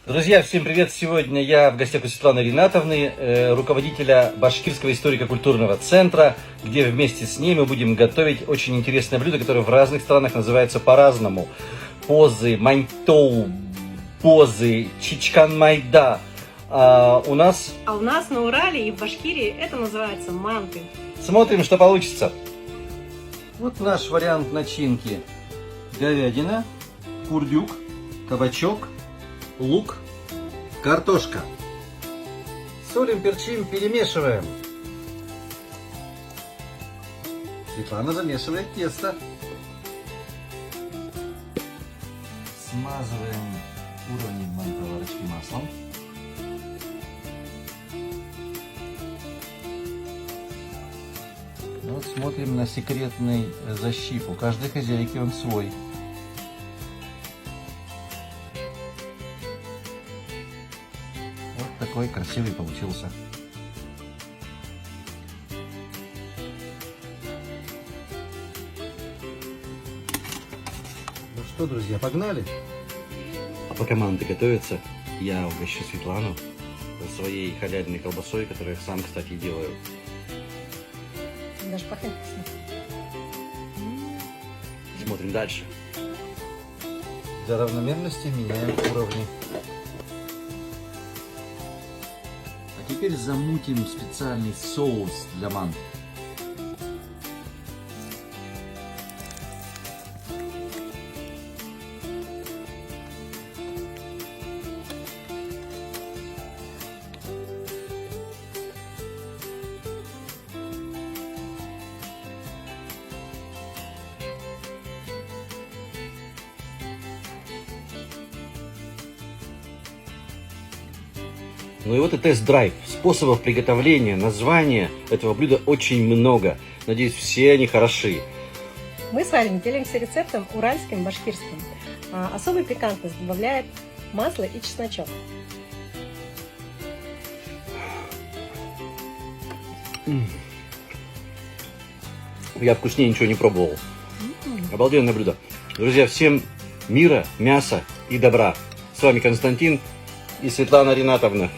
Друзья, всем привет! Сегодня я в гостях у Светланы Ринатовны, руководителя Башкирского историко-культурного центра, где вместе с ней мы будем готовить очень интересное блюдо, которое в разных странах называется по-разному. Позы, маньтоу, позы, чичкан-майда. У нас на Урале и в Башкирии это называется манты. Смотрим, что получится. Вот наш вариант начинки. Говядина, курдюк, кабачок, лук, картошка. Солим, перчим, перемешиваем. Светлана замешивает тесто. Смазываем уровни мантоварочки маслом. Вот смотрим на секретный защип. У каждой хозяйки он свой. Вот такой красивый получился. Ну что, друзья, погнали? А пока манты готовятся, я угощу Светлану своей халяльной колбасой, которую я сам, кстати, делаю. Даже пахнет вкусно. Смотрим дальше. Для равномерности меняем уровни. А теперь замутим специальный соус для манты. Ну и вот и тест-драйв. Способов приготовления, названия этого блюда очень много. Надеюсь, все они хороши. Мы с вами делимся рецептом уральским, башкирским. Особую пикантность добавляет масло и чесночок. Я вкуснее ничего не пробовал. Обалденное блюдо. Друзья, всем мира, мяса и добра. С вами Константин и Светлана Ринатовна.